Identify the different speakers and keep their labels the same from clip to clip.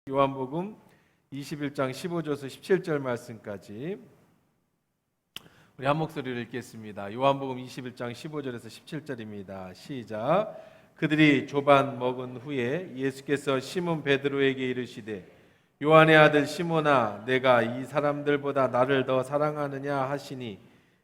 Speaker 1: 요한복음 21장 15절에서 17절 말씀까지 우리 한 목소리로 읽겠습니다. 요한복음 21장 15절에서 17절입니다. 시작. 그들이 조반 먹은 후에 예수께서 시몬 베드로에게 이르시되 요한의 아들 시몬아 내가 이 사람들보다 나를 더 사랑하느냐 하시니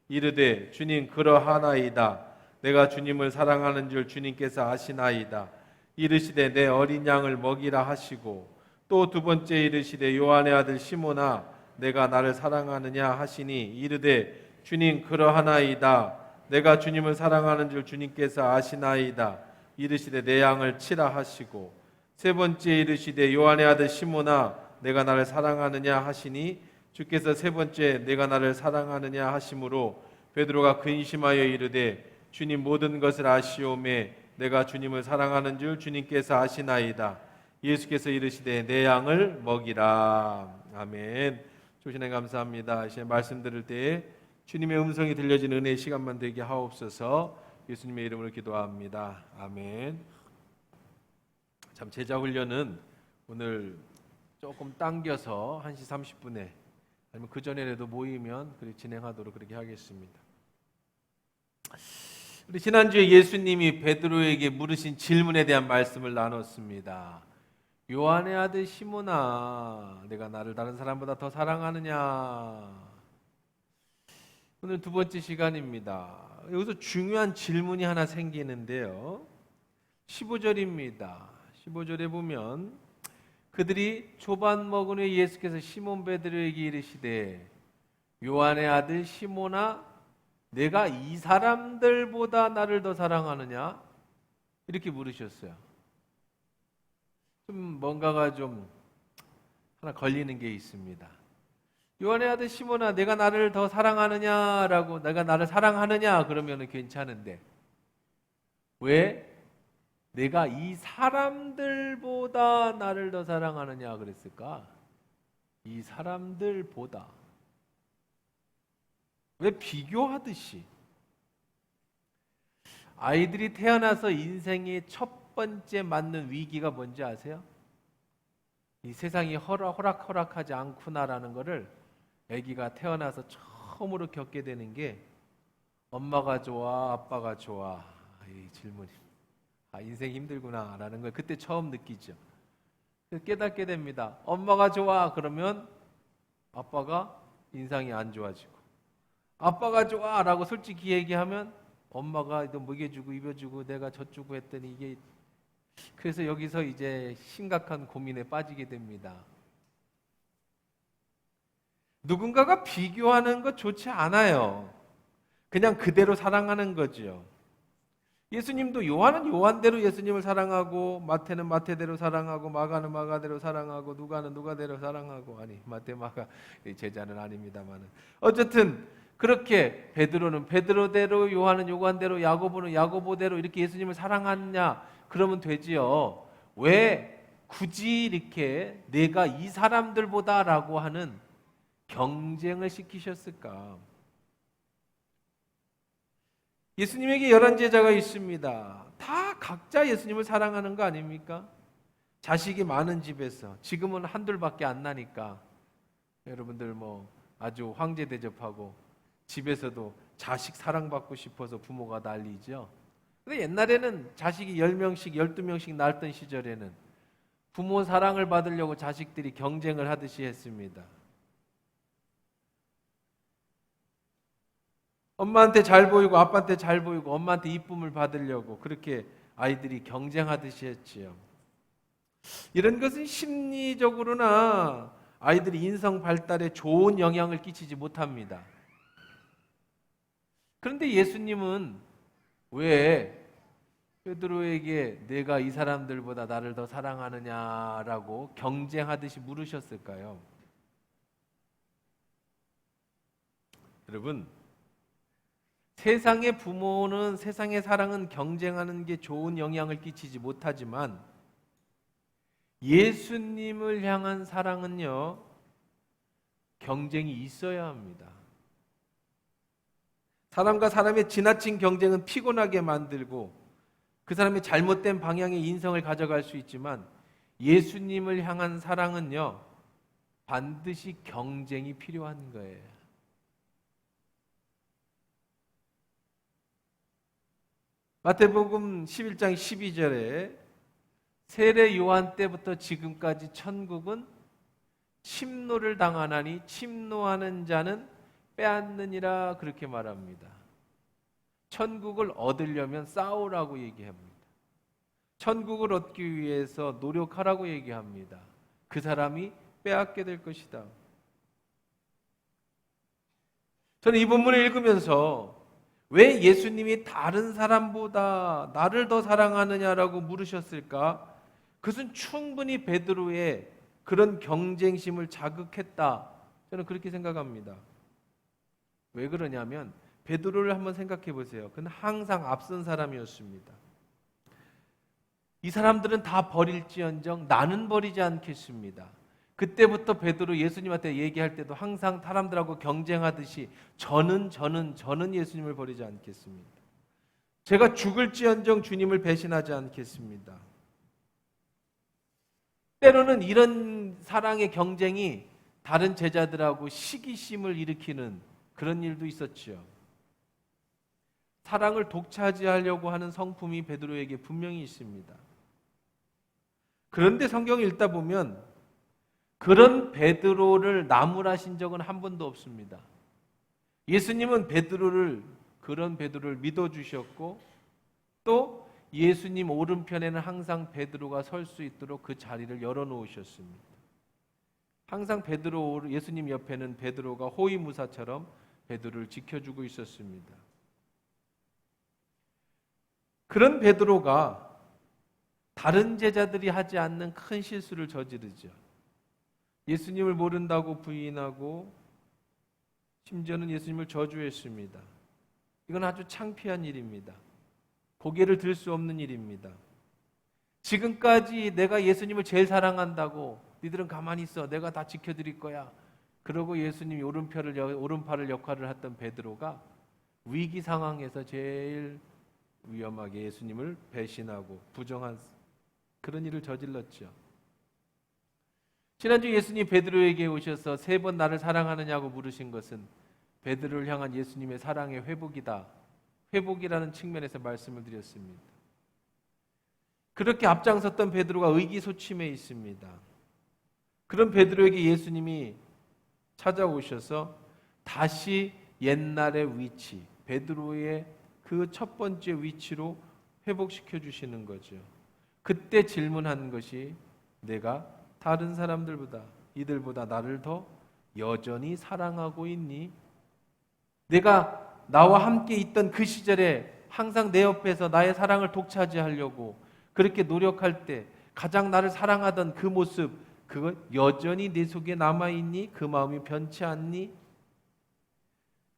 Speaker 1: 이르되 주님 그러하나이다. 내가 주님을 사랑하는 줄 주님께서 아시나이다. 이르시되 내 어린 양을 먹이라 하시고 또 두 번째 이르시되 요한의 아들 시몬아 내가 나를 사랑하느냐 하시니 이르되 주님 그러하나이다. 내가 주님을 사랑하는 줄 주님께서 아시나이다. 이르시되 내 양을 치라 하시고 세 번째 이르시되 요한의 아들 시몬아 내가 나를 사랑하느냐 하시니 주께서 세 번째 내가 나를 사랑하느냐 하심으로 베드로가 근심하여 이르되 주님 모든 것을 아시오매 내가 주님을 사랑하는 줄 주님께서 아시나이다. 예수께서 이르시되 내 양을 먹이라. 아멘. 조신에 감사합니다. 이제 말씀 들을 때에 주님의 음성이 들려지는 은혜의 시간만 되게 하옵소서. 예수님의 이름으로 기도합니다. 아멘. 참 제자 훈련은 오늘 조금 당겨서 1시 30분에 아니면 그 전에라도 모이면 그렇게 진행하도록 그렇게 하겠습니다. 우리 지난주에 예수님이 베드로에게 물으신 질문에 대한 말씀을 나눴습니다. 요한의 아들 시몬아 내가 나를 다른 사람보다 더 사랑하느냐. 오늘 두 번째 시간입니다. 여기서 중요한 질문이 하나 생기는데요. 15절입니다. 15절에 보면 그들이 초반 먹은 후에 예수께서 시몬 베드로에게 이르시되 요한의 아들 시몬아 내가 이 사람들보다 나를 더 사랑하느냐? 이렇게 물으셨어요. 좀 뭔가가 좀 하나 걸리는 게 있습니다. 요한의 아들 시몬아 내가 나를 더 사랑하느냐라고 내가 나를 사랑하느냐 그러면 괜찮은데 왜 내가 이 사람들보다 나를 더 사랑하느냐 그랬을까? 이 사람들보다 왜 비교하듯이 아이들이 태어나서 인생의 첫 번째 맞는 위기가 뭔지 아세요? 이 세상이 호락호락하지 않구나라는 것을 아기가 태어나서 처음으로 겪게 되는 게 엄마가 좋아 아빠가 좋아 이 질문이 인생 힘들구나라는 걸 그때 처음 느끼죠. 깨닫게 됩니다. 엄마가 좋아 그러면 아빠가 인상이 안 좋아지고 아빠가 좋아라고 솔직히 얘기하면 엄마가 먹여주고 입혀주고 내가 젖주고 했더니 이게 그래서 여기서 이제 심각한 고민에 빠지게 됩니다. 누군가가 비교하는 것 좋지 않아요. 그냥 그대로 사랑하는 거죠. 예수님도 요한은 요한대로 예수님을 사랑하고 마태는 마태대로 사랑하고 마가는 마가대로 사랑하고 누가는 누가대로 사랑하고 아니 마태 마가 제자는 아닙니다만은 어쨌든 그렇게 베드로는 베드로대로 요한은 요한대로 야고보는 야고보대로 이렇게 예수님을 사랑하느냐 그러면 되지요. 왜 굳이 이렇게 내가 이 사람들보다라고 하는 경쟁을 시키셨을까? 예수님에게 11제자가 있습니다. 다 각자 예수님을 사랑하는 거 아닙니까? 자식이 많은 집에서 지금은 한둘밖에 안 나니까 여러분들 뭐 아주 황제 대접하고 집에서도 자식 사랑받고 싶어서 부모가 난리죠. 근데 옛날에는 자식이 10명씩 12명씩 낳던 시절에는 부모 사랑을 받으려고 자식들이 경쟁을 하듯이 했습니다. 엄마한테 잘 보이고 아빠한테 잘 보이고 엄마한테 이쁨을 받으려고 그렇게 아이들이 경쟁하듯이 했지요. 이런 것은 심리적으로나 아이들이 인성 발달에 좋은 영향을 끼치지 못합니다. 그런데 예수님은 왜 베드로에게 내가 이 사람들보다 나를 더 사랑하느냐라고 경쟁하듯이 물으셨을까요? 여러분 세상의 부모는 세상의 사랑은 경쟁하는 게 좋은 영향을 끼치지 못하지만 예수님을 향한 사랑은요 경쟁이 있어야 합니다. 사람과 사람의 지나친 경쟁은 피곤하게 만들고 그 사람의 잘못된 방향의 인성을 가져갈 수 있지만 예수님을 향한 사랑은요, 반드시 경쟁이 필요한 거예요. 마태복음 11장 12절에 세례 요한 때부터 지금까지 천국은 침노를 당하나니 침노하는 자는 빼앗느니라 그렇게 말합니다. 천국을 얻으려면 싸우라고 얘기합니다. 천국을 얻기 위해서 노력하라고 얘기합니다. 그 사람이 빼앗게 될 것이다. 저는 이 본문을 읽으면서 왜 예수님이 다른 사람보다 나를 더 사랑하느냐라고 물으셨을까? 그것은 충분히 베드로의 그런 경쟁심을 자극했다. 저는 그렇게 생각합니다. 왜 그러냐면 베드로를 한번 생각해 보세요. 그는 항상 앞선 사람이었습니다. 이 사람들은 다 버릴지언정 나는 버리지 않겠습니다. 그때부터 베드로 예수님한테 얘기할 때도 항상 사람들하고 경쟁하듯이 저는 예수님을 버리지 않겠습니다. 제가 죽을지언정 주님을 배신하지 않겠습니다. 때로는 이런 사랑의 경쟁이 다른 제자들하고 시기심을 일으키는 그런 일도 있었죠. 사랑을 독차지하려고 하는 성품이 베드로에게 분명히 있습니다. 그런데 성경을 읽다 보면 그런 베드로를 나무라신 적은 한 번도 없습니다. 예수님은 그런 베드로를 믿어주셨고 또 예수님 오른편에는 항상 베드로가 설 수 있도록 그 자리를 열어놓으셨습니다. 항상 예수님 옆에는 베드로가 호위무사처럼 베드로를 지켜주고 있었습니다. 그런 베드로가 다른 제자들이 하지 않는 큰 실수를 저지르죠. 예수님을 모른다고 부인하고 심지어는 예수님을 저주했습니다. 이건 아주 창피한 일입니다. 고개를 들 수 없는 일입니다. 지금까지 내가 예수님을 제일 사랑한다고 니들은 가만히 있어. 내가 다 지켜드릴 거야. 그러고 예수님이 오른팔을 역할을 했던 베드로가 위기 상황에서 제일 위험하게 예수님을 배신하고 부정한 그런 일을 저질렀죠. 지난주 예수님 베드로에게 오셔서 3번 나를 사랑하느냐고 물으신 것은 베드로를 향한 예수님의 사랑의 회복이다. 회복이라는 측면에서 말씀을 드렸습니다. 그렇게 앞장섰던 베드로가 의기소침해 있습니다. 그런 베드로에게 예수님이 찾아오셔서 다시 옛날의 위치, 베드로의 그 첫 번째 위치로 회복시켜 주시는 거죠. 그때 질문한 것이 내가 다른 사람들보다 이들보다 나를 더 여전히 사랑하고 있니? 내가 나와 함께 있던 그 시절에 항상 내 옆에서 나의 사랑을 독차지하려고 그렇게 노력할 때 가장 나를 사랑하던 그 모습 그거 여전히 내 속에 남아있니? 그 마음이 변치 않니?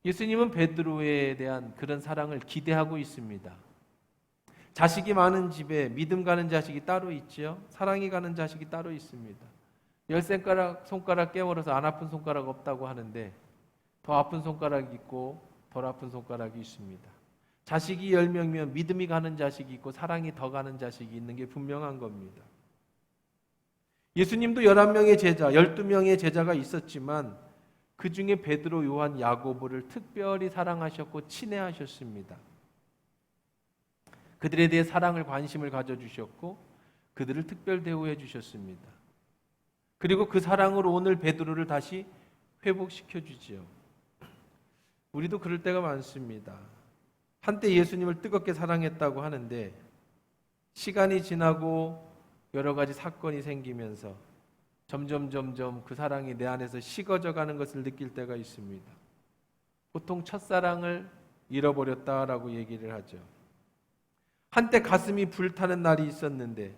Speaker 1: 예수님은 베드로에 대한 그런 사랑을 기대하고 있습니다. 자식이 많은 집에 믿음 가는 자식이 따로 있죠. 사랑이 가는 자식이 따로 있습니다. 10손가락 깨물어서 안 아픈 손가락 없다고 하는데 더 아픈 손가락이 있고 덜 아픈 손가락이 있습니다. 자식이 10명이면 믿음이 가는 자식이 있고 사랑이 더 가는 자식이 있는 게 분명한 겁니다. 예수님도 11명의 제자, 12명의 제자가 있었지만 그 중에 베드로, 요한, 야고보를 특별히 사랑하셨고 친애하셨습니다. 그들에 대해 사랑을 관심을 가져주셨고 그들을 특별 대우해 주셨습니다. 그리고 그 사랑으로 오늘 베드로를 다시 회복시켜 주지요. 우리도 그럴 때가 많습니다. 한때 예수님을 뜨겁게 사랑했다고 하는데 시간이 지나고 여러 가지 사건이 생기면서 점점 그 사랑이 내 안에서 식어져 가는 것을 느낄 때가 있습니다. 보통 첫사랑을 잃어버렸다라고 얘기를 하죠. 한때 가슴이 불타는 날이 있었는데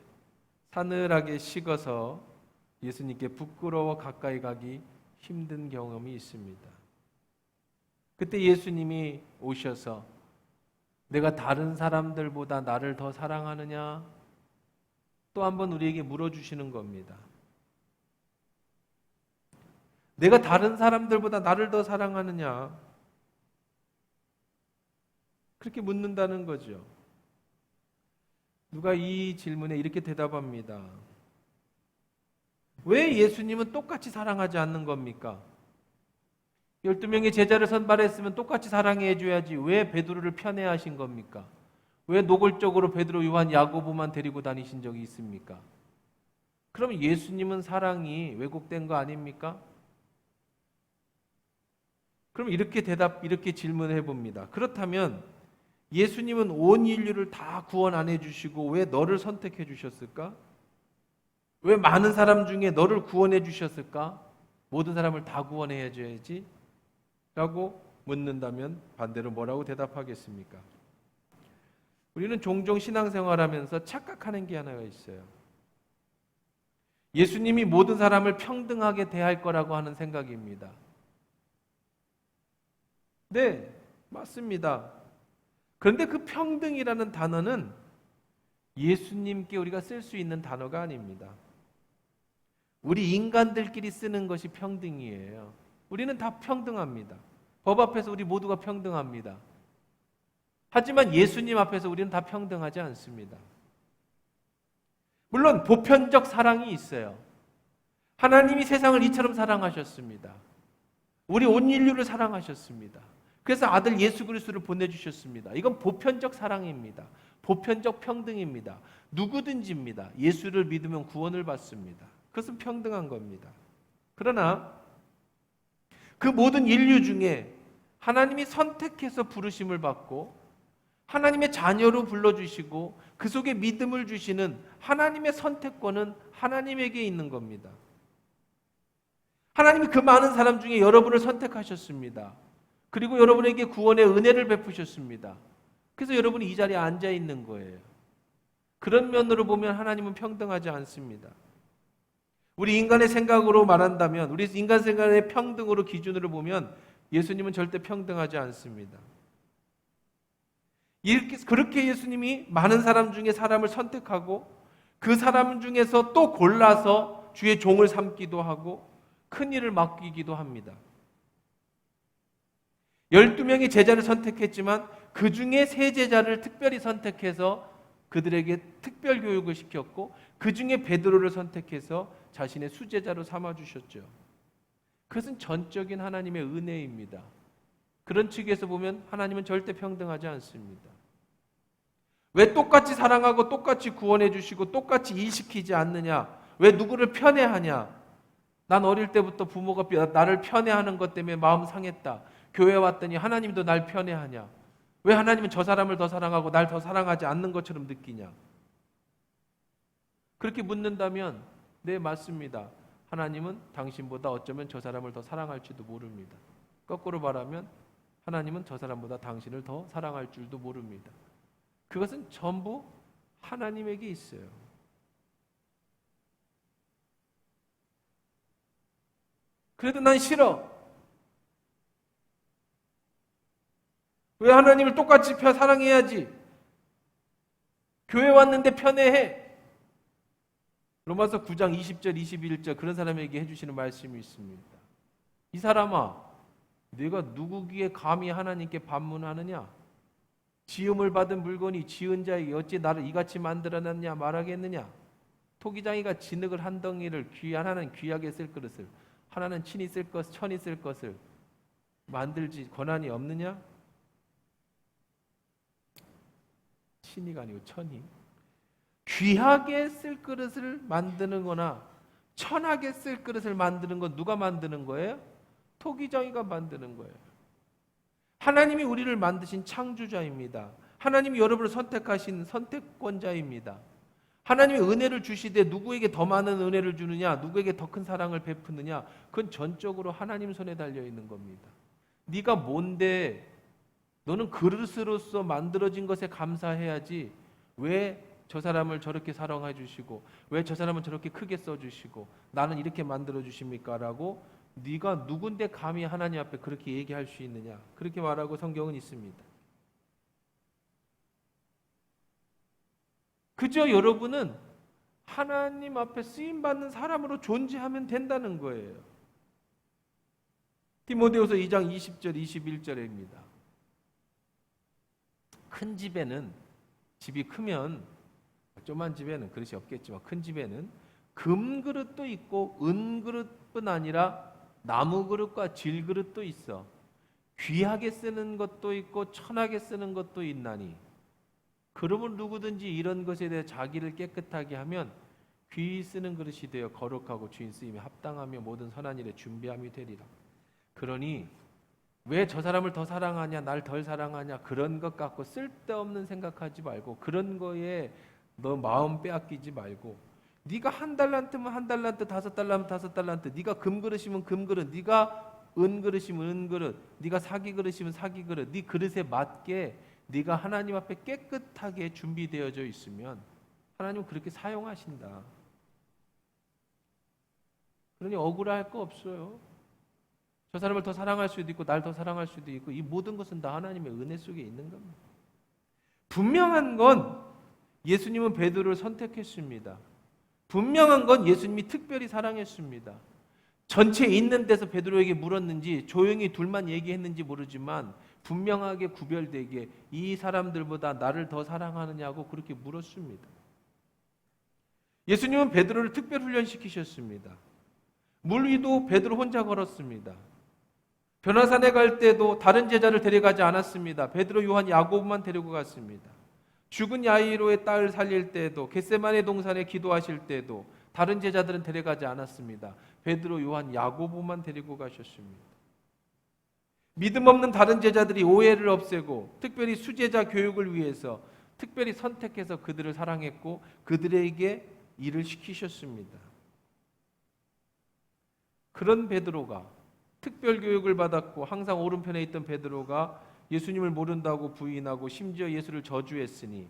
Speaker 1: 사늘하게 식어서 예수님께 부끄러워 가까이 가기 힘든 경험이 있습니다. 그때 예수님이 오셔서 내가 다른 사람들보다 나를 더 사랑하느냐? 또 한번 우리에게 물어주시는 겁니다. 내가 다른 사람들보다 나를 더 사랑하느냐? 그렇게 묻는다는 거죠. 누가 이 질문에 이렇게 대답합니다. 왜 예수님은 똑같이 사랑하지 않는 겁니까? 12명의 제자를 선발했으면 똑같이 사랑해 줘야지 왜 베드로를 편애하신 겁니까? 왜 노골적으로 베드로, 요한, 야고보만 데리고 다니신 적이 있습니까? 그럼 예수님은 사랑이 왜곡된 거 아닙니까? 그럼 이렇게 질문해 봅니다. 그렇다면 예수님은 온 인류를 다 구원 안 해주시고 왜 너를 선택해 주셨을까? 왜 많은 사람 중에 너를 구원해 주셨을까? 모든 사람을 다 구원해 줘야지? 라고 묻는다면 반대로 뭐라고 대답하겠습니까? 우리는 종종 신앙생활하면서 착각하는 게 하나가 있어요. 예수님이 모든 사람을 평등하게 대할 거라고 하는 생각입니다. 네, 맞습니다. 그런데 그 평등이라는 단어는 예수님께 우리가 쓸 수 있는 단어가 아닙니다. 우리 인간들끼리 쓰는 것이 평등이에요. 우리는 다 평등합니다. 법 앞에서 우리 모두가 평등합니다. 하지만 예수님 앞에서 우리는 다 평등하지 않습니다. 물론 보편적 사랑이 있어요. 하나님이 세상을 이처럼 사랑하셨습니다. 우리 온 인류를 사랑하셨습니다. 그래서 아들 예수 그리스도를 보내주셨습니다. 이건 보편적 사랑입니다. 보편적 평등입니다. 누구든지입니다. 예수를 믿으면 구원을 받습니다. 그것은 평등한 겁니다. 그러나 그 모든 인류 중에 하나님이 선택해서 부르심을 받고 하나님의 자녀로 불러주시고 그 속에 믿음을 주시는 하나님의 선택권은 하나님에게 있는 겁니다. 하나님이 그 많은 사람 중에 여러분을 선택하셨습니다. 그리고 여러분에게 구원의 은혜를 베푸셨습니다. 그래서 여러분이 이 자리에 앉아 있는 거예요. 그런 면으로 보면 하나님은 평등하지 않습니다. 우리 인간의 생각으로 말한다면, 우리 인간 생각의 평등으로 기준으로 보면 예수님은 절대 평등하지 않습니다. 그렇게 예수님이 많은 사람 중에 사람을 선택하고 그 사람 중에서 또 골라서 주의 종을 삼기도 하고 큰 일을 맡기기도 합니다. 12명의 제자를 선택했지만 그 중에 3제자를 특별히 선택해서 그들에게 특별 교육을 시켰고 그 중에 베드로를 선택해서 자신의 수제자로 삼아주셨죠. 그것은 전적인 하나님의 은혜입니다. 그런 측에서 보면 하나님은 절대 평등하지 않습니다. 왜 똑같이 사랑하고 똑같이 구원해 주시고 똑같이 일시키지 않느냐? 왜 누구를 편애하냐? 난 어릴 때부터 부모가 나를 편애하는 것 때문에 마음 상했다. 교회 왔더니 하나님도 날 편애하냐? 왜 하나님은 저 사람을 더 사랑하고 날 더 사랑하지 않는 것처럼 느끼냐? 그렇게 묻는다면 네, 맞습니다. 하나님은 당신보다 어쩌면 저 사람을 더 사랑할지도 모릅니다. 거꾸로 말하면 하나님은 저 사람보다 당신을 더 사랑할 줄도 모릅니다. 그것은 전부 하나님에게 있어요. 그래도 난 싫어. 왜 하나님을 똑같이 사랑해야지? 교회 왔는데 편애해. 로마서 9장 20절 21절 그런 사람에게 해주시는 말씀이 있습니다. 이 사람아, 네가 누구 귀에 감히 하나님께 반문하느냐? 지음을 받은 물건이 지은 자에게 어찌 나를 이같이 만들어놨냐 말하겠느냐? 토기장이가 진흙을 한 덩이를 하나는 귀하게 쓸 그릇을 하나는 천이 쓸 것을 만들지 권한이 없느냐? 천이가 아니고 천이. 귀하게 쓸 그릇을 만드는 거나 천하게 쓸 그릇을 만드는 건 누가 만드는 거예요? 토기장이가 만드는 거예요. 하나님이 우리를 만드신 창조자입니다. 하나님이 여러분을 선택하신 선택권자입니다. 하나님이 은혜를 주시되 누구에게 더 많은 은혜를 주느냐, 누구에게 더 큰 사랑을 베푸느냐, 그건 전적으로 하나님 손에 달려 있는 겁니다. 네가 뭔데, 너는 그릇으로서 만들어진 것에 감사해야지 왜 저 사람을 저렇게 사랑해 주시고 왜 저 사람을 저렇게 크게 써주시고 나는 이렇게 만들어 주십니까? 라고 네가 누군데 감히 하나님 앞에 그렇게 얘기할 수 있느냐, 그렇게 말하고 성경은 있습니다. 그저 여러분은 하나님 앞에 쓰임받는 사람으로 존재하면 된다는 거예요. 디모데후서 2장 20절 21절입니다. 큰 집에는, 집이 크면, 조그만 집에는 그릇이 없겠지만 큰 집에는 금그릇도 있고 은그릇뿐 아니라 나무그릇과 질그릇도 있어. 귀하게 쓰는 것도 있고 천하게 쓰는 것도 있나니 그러면 누구든지 이런 것에 대해 자기를 깨끗하게 하면 귀히 쓰는 그릇이 되어 거룩하고 주인 쓰임에 합당하며 모든 선한 일에 준비함이 되리라. 그러니 왜 저 사람을 더 사랑하냐, 날 덜 사랑하냐, 그런 것 갖고 쓸데없는 생각하지 말고, 그런 거에 너 마음 빼앗기지 말고, 네가 한 달란트면 한 달란트, 5달란트면 5달란트, 네가 금그릇이면 금그릇, 네가 은그릇이면 은그릇, 네가 사기그릇이면 사기그릇, 네 그릇에 맞게 네가 하나님 앞에 깨끗하게 준비되어져 있으면 하나님은 그렇게 사용하신다. 그러니 억울할 거 없어요. 저 사람을 더 사랑할 수도 있고 날 더 사랑할 수도 있고, 이 모든 것은 다 하나님의 은혜 속에 있는 겁니다. 분명한 건 예수님은 베드로를 선택했습니다. 분명한 건 예수님이 특별히 사랑했습니다. 전체 있는 데서 베드로에게 물었는지 조용히 둘만 얘기했는지 모르지만 분명하게 구별되게 이 사람들보다 나를 더 사랑하느냐고 그렇게 물었습니다. 예수님은 베드로를 특별 훈련시키셨습니다. 물 위도 베드로 혼자 걸었습니다. 변화산에 갈 때도 다른 제자를 데려가지 않았습니다. 베드로, 요한, 야고보만 데리고 갔습니다. 죽은 야이로의 딸 살릴 때도, 겟세마네 동산에 기도하실 때도 다른 제자들은 데려가지 않았습니다. 베드로, 요한, 야고보만 데리고 가셨습니다. 믿음 없는 다른 제자들이 오해를 없애고 특별히 수제자 교육을 위해서 특별히 선택해서 그들을 사랑했고 그들에게 일을 시키셨습니다. 그런 베드로가, 특별 교육을 받았고 항상 오른편에 있던 베드로가 예수님을 모른다고 부인하고 심지어 예수를 저주했으니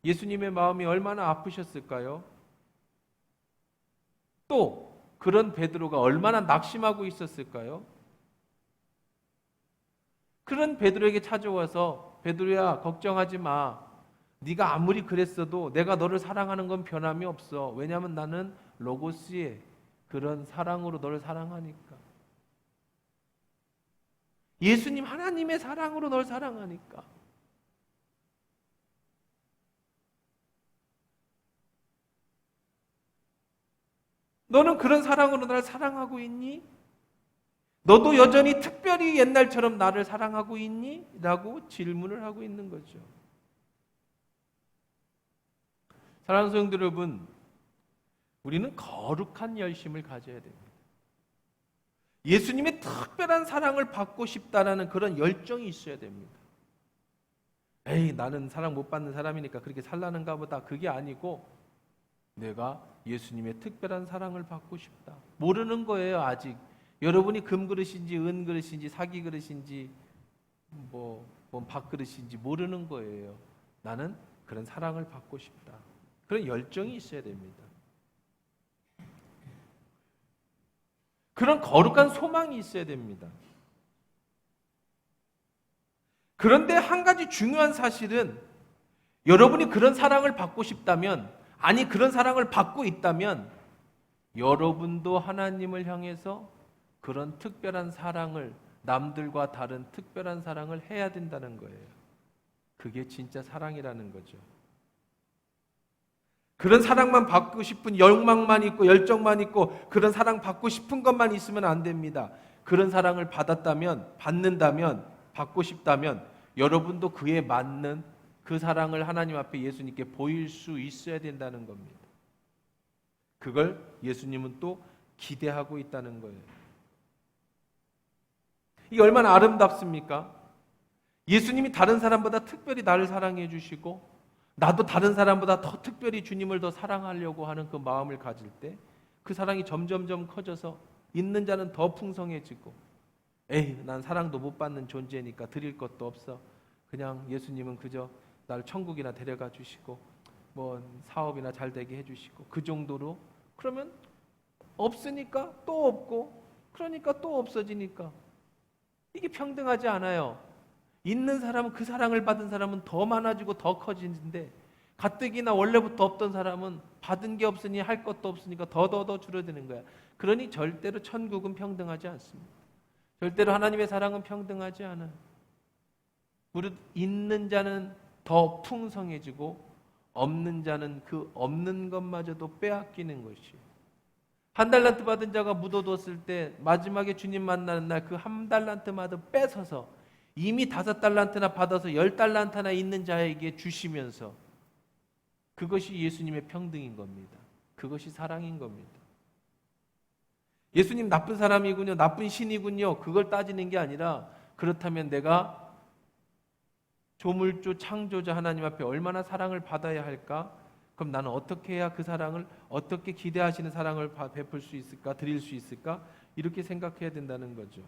Speaker 1: 예수님의 마음이 얼마나 아프셨을까요? 또 그런 베드로가 얼마나 낙심하고 있었을까요? 그런 베드로에게 찾아와서 베드로야, 걱정하지 마. 네가 아무리 그랬어도 내가 너를 사랑하는 건 변함이 없어. 왜냐하면 나는 로고스의 그런 사랑으로 너를 사랑하니까. 예수님 하나님의 사랑으로 널 사랑하니까. 너는 그런 사랑으로 날 사랑하고 있니? 너도 여전히 특별히 옛날처럼 나를 사랑하고 있니? 라고 질문을 하고 있는 거죠. 사랑하는 성도 여러분, 우리는 거룩한 열심을 가져야 됩니다. 예수님의 특별한 사랑을 받고 싶다라는 그런 열정이 있어야 됩니다. 에이, 나는 사랑 못 받는 사람이니까 그렇게 살라는가 보다. 그게 아니고 내가 예수님의 특별한 사랑을 받고 싶다. 모르는 거예요, 아직. 여러분이 금그릇인지 은그릇인지 사기그릇인지 밥그릇인지 모르는 거예요. 나는 그런 사랑을 받고 싶다. 그런 열정이 있어야 됩니다. 그런 거룩한 소망이 있어야 됩니다. 그런데 한 가지 중요한 사실은 여러분이 그런 사랑을 받고 싶다면, 아니 그런 사랑을 받고 있다면 여러분도 하나님을 향해서 그런 특별한 사랑을, 남들과 다른 특별한 사랑을 해야 된다는 거예요. 그게 진짜 사랑이라는 거죠. 그런 사랑만 받고 싶은 욕망만 있고 열정만 있고 그런 사랑 받고 싶은 것만 있으면 안 됩니다. 그런 사랑을 받았다면, 받는다면, 받고 싶다면 여러분도 그에 맞는 그 사랑을 하나님 앞에 예수님께 보일 수 있어야 된다는 겁니다. 그걸 예수님은 또 기대하고 있다는 거예요. 이게 얼마나 아름답습니까? 예수님이 다른 사람보다 특별히 나를 사랑해 주시고 나도 다른 사람보다 더 특별히 주님을 더 사랑하려고 하는 그 마음을 가질 때 그 사랑이 점점점 커져서 있는 자는 더 풍성해지고, 에이, 난 사랑도 못 받는 존재니까 드릴 것도 없어. 그냥 예수님은 그저 나를 천국이나 데려가 주시고 사업이나 잘 되게 해주시고 그 정도로. 그러면 없으니까 또 없고 그러니까 또 없어지니까 이게 평등하지 않아요. 있는 사람은, 그 사랑을 받은 사람은 더 많아지고 더 커지는데 가뜩이나 원래부터 없던 사람은 받은 게 없으니 할 것도 없으니까 더 줄어드는 거야. 그러니 절대로 천국은 평등하지 않습니다. 절대로 하나님의 사랑은 평등하지 않아요. 무릇 있는 자는 더 풍성해지고 없는 자는 그 없는 것마저도 빼앗기는 것이에요. 한 달란트 받은 자가 묻어뒀을 때 마지막에 주님 만나는 날 그 한 달란트마다 뺏어서 이미 5달란트나 받아서 10달란트나 있는 자에게 주시면서, 그것이 예수님의 평등인 겁니다. 그것이 사랑인 겁니다. 예수님 나쁜 사람이군요, 나쁜 신이군요, 그걸 따지는 게 아니라, 그렇다면 내가 조물주 창조자 하나님 앞에 얼마나 사랑을 받아야 할까? 그럼 나는 어떻게 해야 그 사랑을, 어떻게 기대하시는 사랑을 베풀 수 있을까? 드릴 수 있을까? 이렇게 생각해야 된다는 거죠.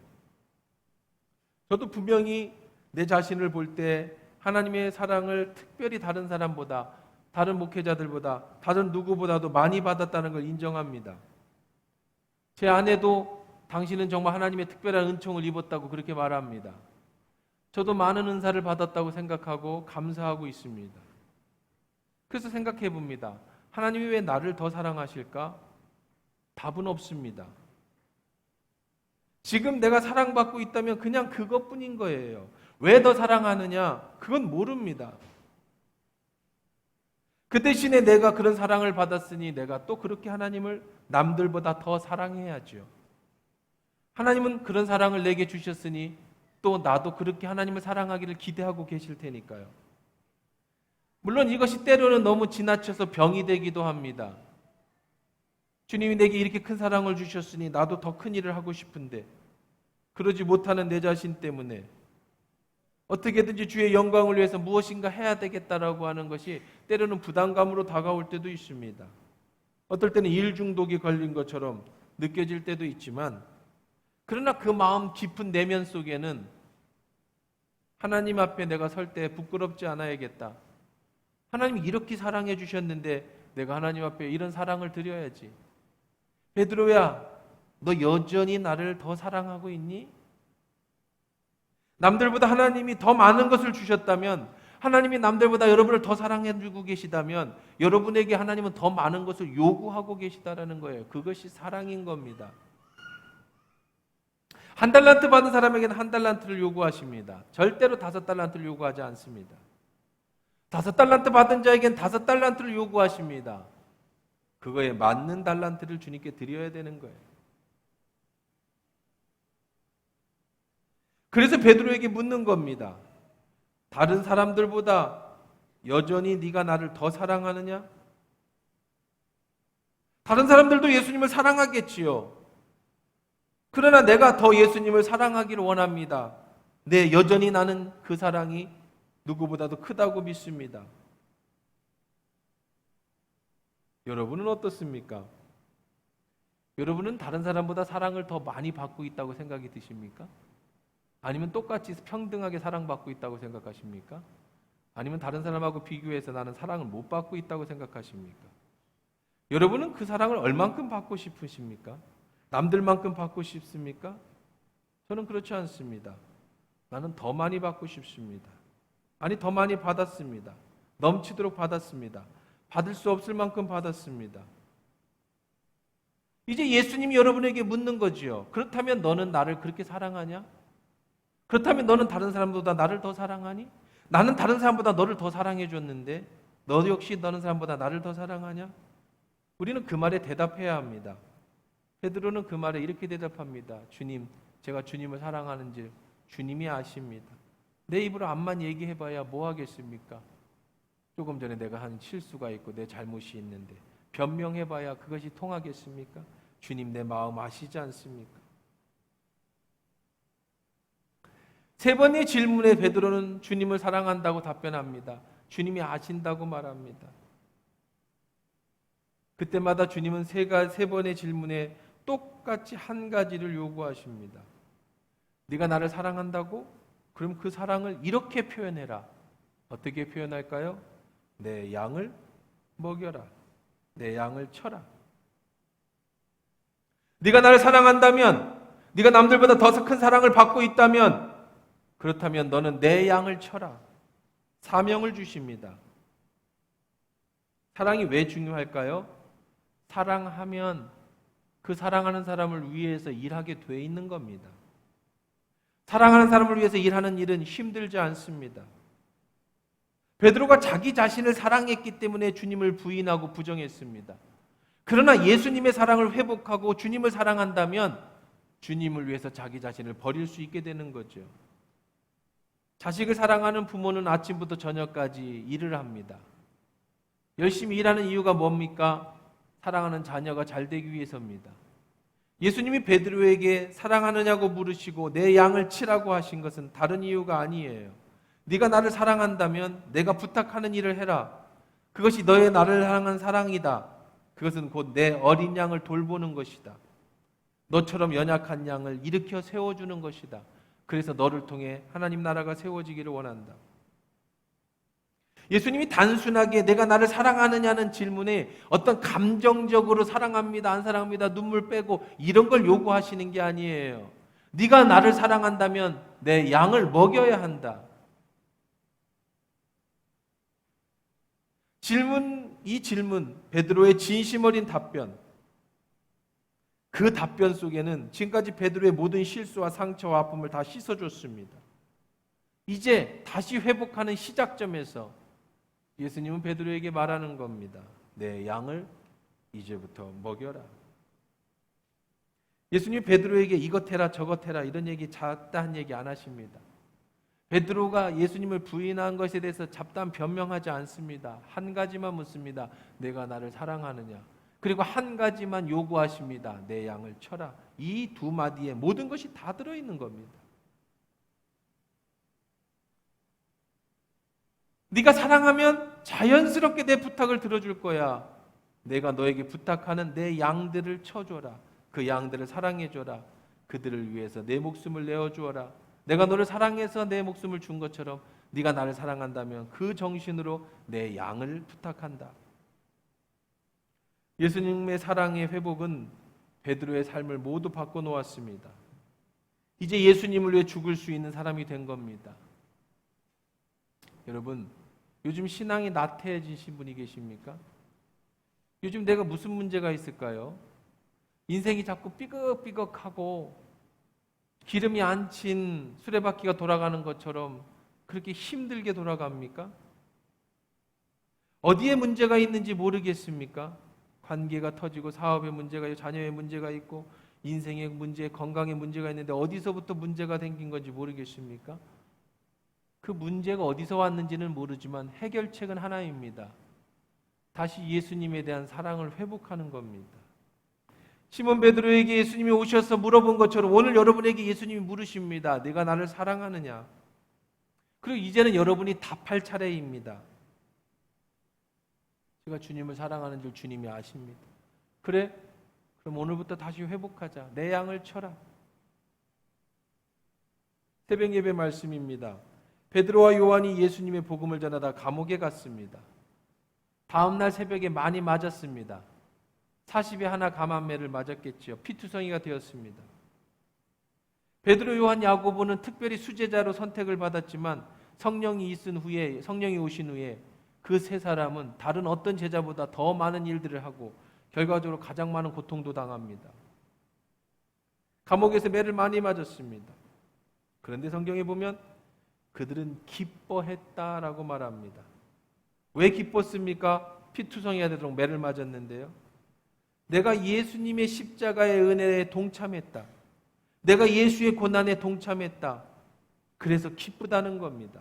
Speaker 1: 저도 분명히 내 자신을 볼 때 하나님의 사랑을 특별히 다른 사람보다, 다른 목회자들보다, 다른 누구보다도 많이 받았다는 걸 인정합니다. 제 아내도 당신은 정말 하나님의 특별한 은총을 입었다고 그렇게 말합니다. 저도 많은 은사를 받았다고 생각하고 감사하고 있습니다. 그래서 생각해 봅니다. 하나님이 왜 나를 더 사랑하실까? 답은 없습니다. 지금 내가 사랑받고 있다면 그냥 그것뿐인 거예요. 왜 더 사랑하느냐? 그건 모릅니다. 그 대신에 내가 그런 사랑을 받았으니 내가 또 그렇게 하나님을 남들보다 더 사랑해야죠. 하나님은 그런 사랑을 내게 주셨으니 또 나도 그렇게 하나님을 사랑하기를 기대하고 계실 테니까요. 물론 이것이 때로는 너무 지나쳐서 병이 되기도 합니다. 주님이 내게 이렇게 큰 사랑을 주셨으니 나도 더 큰 일을 하고 싶은데 그러지 못하는 내 자신 때문에 어떻게든지 주의 영광을 위해서 무엇인가 해야 되겠다라고 하는 것이 때로는 부담감으로 다가올 때도 있습니다. 어떨 때는 일 중독이 걸린 것처럼 느껴질 때도 있지만, 그러나 그 마음 깊은 내면 속에는 하나님 앞에 내가 설 때 부끄럽지 않아야겠다. 하나님이 이렇게 사랑해 주셨는데 내가 하나님 앞에 이런 사랑을 드려야지. 베드로야, 너 여전히 나를 더 사랑하고 있니? 남들보다 하나님이 더 많은 것을 주셨다면, 하나님이 남들보다 여러분을 더 사랑해주고 계시다면 여러분에게 하나님은 더 많은 것을 요구하고 계시다라는 거예요. 그것이 사랑인 겁니다. 한 달란트 받은 사람에게는 한 달란트를 요구하십니다. 절대로 5달란트를 요구하지 않습니다. 5달란트 받은 자에게는 5달란트를 요구하십니다. 그거에 맞는 달란트를 주님께 드려야 되는 거예요. 그래서 베드로에게 묻는 겁니다. 다른 사람들보다 여전히 네가 나를 더 사랑하느냐? 다른 사람들도 예수님을 사랑하겠지요. 그러나 내가 더 예수님을 사랑하기를 원합니다. 네, 여전히 나는 그 사랑이 누구보다도 크다고 믿습니다. 여러분은 어떻습니까? 여러분은 다른 사람보다 사랑을 더 많이 받고 있다고 생각이 드십니까? 아니면 똑같이 평등하게 사랑받고 있다고 생각하십니까? 아니면 다른 사람하고 비교해서 나는 사랑을 못 받고 있다고 생각하십니까? 여러분은 그 사랑을 얼만큼 받고 싶으십니까? 남들만큼 받고 싶습니까? 저는 그렇지 않습니다. 나는 더 많이 받고 싶습니다. 아니, 더 많이 받았습니다. 넘치도록 받았습니다. 받을 수 없을 만큼 받았습니다. 이제 예수님이 여러분에게 묻는 거지요. 그렇다면 너는 나를 그렇게 사랑하냐? 그렇다면 너는 다른 사람보다 나를 더 사랑하니? 나는 다른 사람보다 너를 더 사랑해 줬는데 너 역시 다른 사람보다 나를 더 사랑하냐? 우리는 그 말에 대답해야 합니다. 베드로는 그 말에 이렇게 대답합니다. 주님, 제가 주님을 사랑하는지 주님이 아십니다. 내 입으로 암만 얘기해봐야 뭐 하겠습니까? 조금 전에 내가 한 실수가 있고 내 잘못이 있는데 변명해봐야 그것이 통하겠습니까? 주님, 내 마음 아시지 않습니까? 세 번의 질문에 베드로는 주님을 사랑한다고 답변합니다. 주님이 아신다고 말합니다. 그때마다 주님은 세 번의 질문에 똑같이 한 가지를 요구하십니다. 네가 나를 사랑한다고? 그럼 그 사랑을 이렇게 표현해라. 어떻게 표현할까요? 내 양을 먹여라. 내 양을 쳐라. 네가 나를 사랑한다면, 네가 남들보다 더 큰 사랑을 받고 있다면, 그렇다면 너는 내 양을 쳐라. 사명을 주십니다. 사랑이 왜 중요할까요? 사랑하면 그 사랑하는 사람을 위해서 일하게 돼 있는 겁니다. 사랑하는 사람을 위해서 일하는 일은 힘들지 않습니다. 베드로가 자기 자신을 사랑했기 때문에 주님을 부인하고 부정했습니다. 그러나 예수님의 사랑을 회복하고 주님을 사랑한다면 주님을 위해서 자기 자신을 버릴 수 있게 되는 거죠. 자식을 사랑하는 부모는 아침부터 저녁까지 일을 합니다. 열심히 일하는 이유가 뭡니까? 사랑하는 자녀가 잘 되기 위해서입니다. 예수님이 베드로에게 사랑하느냐고 물으시고 내 양을 치라고 하신 것은 다른 이유가 아니에요. 네가 나를 사랑한다면 내가 부탁하는 일을 해라. 그것이 너의 나를 향한 사랑이다. 그것은 곧 내 어린 양을 돌보는 것이다. 너처럼 연약한 양을 일으켜 세워주는 것이다. 그래서 너를 통해 하나님 나라가 세워지기를 원한다. 예수님이 단순하게 내가 나를 사랑하느냐는 질문에 어떤 감정적으로 사랑합니다, 안 사랑합니다, 눈물 빼고 이런 걸 요구하시는 게 아니에요. 네가 나를 사랑한다면 내 양을 먹여야 한다. 이 질문, 베드로의 진심 어린 답변, 그 답변 속에는 지금까지 베드로의 모든 실수와 상처와 아픔을 다 씻어줬습니다. 이제 다시 회복하는 시작점에서 예수님은 베드로에게 말하는 겁니다. 내 양을 이제부터 먹여라. 예수님이 베드로에게 이것 해라 저것 해라 이런 얘기 잡다한 얘기 안 하십니다. 베드로가 예수님을 부인한 것에 대해서 잡다한 변명하지 않습니다. 한 가지만 묻습니다. 내가 나를 사랑하느냐? 그리고 한 가지만 요구하십니다. 내 양을 쳐라. 이 두 마디에 모든 것이 다 들어있는 겁니다. 네가 사랑하면 자연스럽게 내 부탁을 들어줄 거야. 내가 너에게 부탁하는 내 양들을 쳐줘라. 그 양들을 사랑해줘라. 그들을 위해서 내 목숨을 내어주어라. 내가 너를 사랑해서 내 목숨을 준 것처럼 네가 나를 사랑한다면 그 정신으로 내 양을 부탁한다. 예수님의 사랑의 회복은 베드로의 삶을 모두 바꿔놓았습니다. 이제 예수님을 위해 죽을 수 있는 사람이 된 겁니다. 여러분, 요즘 신앙이 나태해지신 분이 계십니까? 요즘 내가 무슨 문제가 있을까요? 인생이 자꾸 삐걱삐걱하고 기름이 안 친 수레바퀴가 돌아가는 것처럼 그렇게 힘들게 돌아갑니까? 어디에 문제가 있는지 모르겠습니까? 관계가 터지고 사업에 문제가 있고 자녀의 문제가 있고 인생의 문제, 건강에 문제가 있는데 어디서부터 문제가 생긴 건지 모르겠습니까? 그 문제가 어디서 왔는지는 모르지만 해결책은 하나입니다. 다시 예수님에 대한 사랑을 회복하는 겁니다. 시몬 베드로에게 예수님이 오셔서 물어본 것처럼 오늘 여러분에게 예수님이 물으십니다. 네가 나를 사랑하느냐? 그리고 이제는 여러분이 답할 차례입니다. 제가 주님을 사랑하는 줄 주님이 아십니다. 그래? 그럼 오늘부터 다시 회복하자. 내 양을 쳐라. 새벽 예배 말씀입니다. 베드로와 요한이 예수님의 복음을 전하다 감옥에 갔습니다. 다음 날 새벽에 많이 맞았습니다. 40에 하나 감한매를 맞았겠지요. 피투성이가 되었습니다. 베드로, 요한, 야고보는 특별히 수제자로 선택을 받았지만 성령이 오신 후에 그 세 사람은 다른 어떤 제자보다 더 많은 일들을 하고 결과적으로 가장 많은 고통도 당합니다. 감옥에서 매를 많이 맞았습니다. 그런데 성경에 보면 그들은 기뻐했다라고 말합니다. 왜 기뻤습니까? 피투성이가 되도록 매를 맞았는데요. 내가 예수님의 십자가의 은혜에 동참했다. 내가 예수의 고난에 동참했다. 그래서 기쁘다는 겁니다.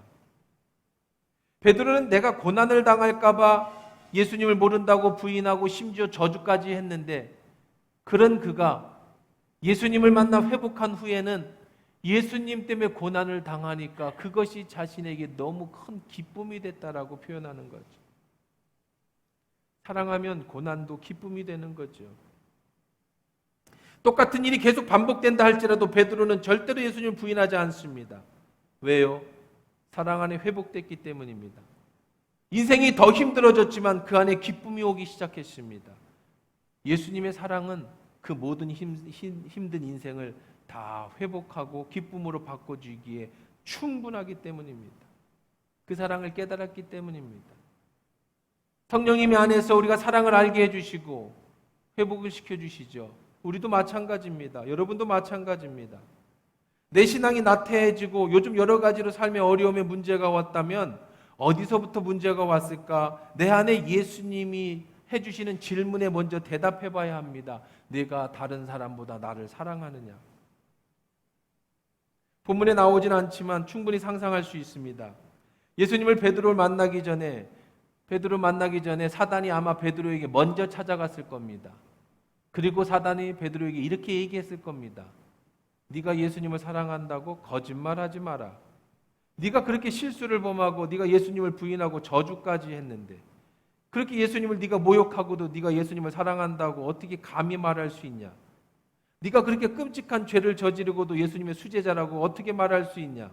Speaker 1: 베드로는 내가 고난을 당할까 봐 예수님을 모른다고 부인하고 심지어 저주까지 했는데 그런 그가 예수님을 만나 회복한 후에는 예수님 때문에 고난을 당하니까 그것이 자신에게 너무 큰 기쁨이 됐다라고 표현하는 거죠. 사랑하면 고난도 기쁨이 되는 거죠. 똑같은 일이 계속 반복된다 할지라도 베드로는 절대로 예수님을 부인하지 않습니다. 왜요? 사랑 안에 회복됐기 때문입니다. 인생이 더 힘들어졌지만 그 안에 기쁨이 오기 시작했습니다. 예수님의 사랑은 그 모든 힘든 인생을 다 회복하고 기쁨으로 바꿔주기에 충분하기 때문입니다. 그 사랑을 깨달았기 때문입니다. 성령님이 안에서 우리가 사랑을 알게 해주시고 회복을 시켜주시죠. 우리도 마찬가지입니다. 여러분도 마찬가지입니다. 내 신앙이 나태해지고 요즘 여러 가지로 삶의 어려움에 문제가 왔다면 어디서부터 문제가 왔을까? 내 안에 예수님이 해주시는 질문에 먼저 대답해 봐야 합니다. 내가 다른 사람보다 나를 사랑하느냐? 본문에 나오진 않지만 충분히 상상할 수 있습니다. 예수님을 베드로를 만나기 전에 사단이 아마 베드로에게 먼저 찾아갔을 겁니다. 그리고 사단이 베드로에게 이렇게 얘기했을 겁니다. 네가 예수님을 사랑한다고 거짓말하지 마라. 네가 그렇게 실수를 범하고 네가 예수님을 부인하고 저주까지 했는데 그렇게 예수님을 네가 모욕하고도 네가 예수님을 사랑한다고 어떻게 감히 말할 수 있냐? 네가 그렇게 끔찍한 죄를 저지르고도 예수님의 수제자라고 어떻게 말할 수 있냐?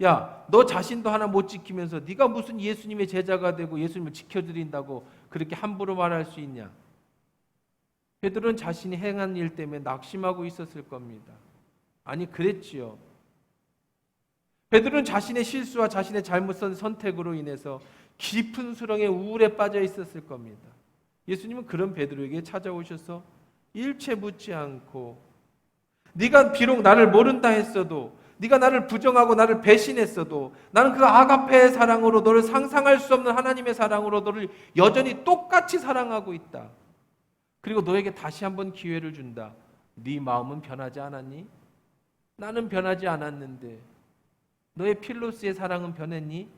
Speaker 1: 야, 너 자신도 하나 못 지키면서 네가 무슨 예수님의 제자가 되고 예수님을 지켜드린다고 그렇게 함부로 말할 수 있냐? 베드로는 자신이 행한 일 때문에 낙심하고 있었을 겁니다. 아니, 그랬지요. 베드로는 자신의 실수와 자신의 잘못된 선택으로 인해서 깊은 수렁의 우울에 빠져 있었을 겁니다. 예수님은 그런 베드로에게 찾아오셔서 일체 묻지 않고 네가 비록 나를 모른다 했어도 네가 나를 부정하고 나를 배신했어도 나는 그 아가페의 사랑으로 너를 상상할 수 없는 하나님의 사랑으로 너를 여전히 똑같이 사랑하고 있다. 그리고 너에게 다시 한번 기회를 준다. 네 마음은 변하지 않았니? 나는 변하지 않았는데 너의 필로스의 사랑은 변했니?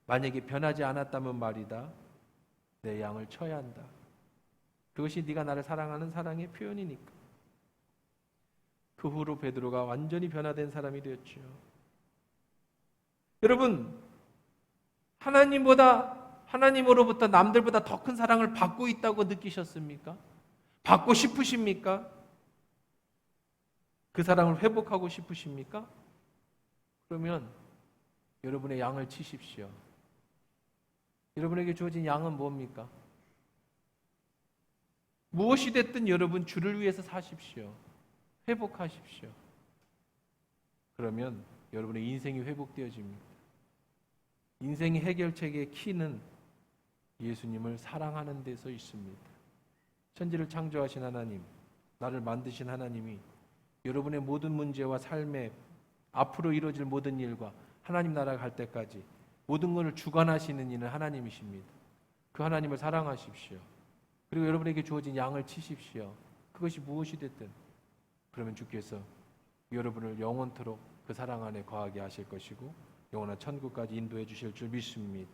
Speaker 1: 만약에 변하지 않았다면 말이다. 내 양을 쳐야 한다. 그것이 네가 나를 사랑하는 사랑의 표현이니까. 그 후로 베드로가 완전히 변화된 사람이 되었죠. 여러분, 하나님으로부터 남들보다 더 큰 사랑을 받고 있다고 느끼셨습니까? 받고 싶으십니까? 그 사랑을 회복하고 싶으십니까? 그러면 여러분의 양을 치십시오. 여러분에게 주어진 양은 뭡니까? 무엇이 됐든 여러분 주를 위해서 사십시오. 회복하십시오. 그러면 여러분의 인생이 회복되어집니다. 인생의 해결책의 키는 예수님을 사랑하는 데서 있습니다. 천지를 창조하신 하나님, 나를 만드신 하나님이 여러분의 모든 문제와 삶에 앞으로 이루어질 모든 일과 하나님 나라 갈 때까지 모든 것을 주관하시는 이는 하나님이십니다. 그 하나님을 사랑하십시오. 그리고 여러분에게 주어진 양을 치십시오. 그것이 무엇이 됐든 그러면 주께서 여러분을 영원토록 그 사랑 안에 거하게 하실 것이고 영원한 천국까지 인도해 주실 줄 믿습니다.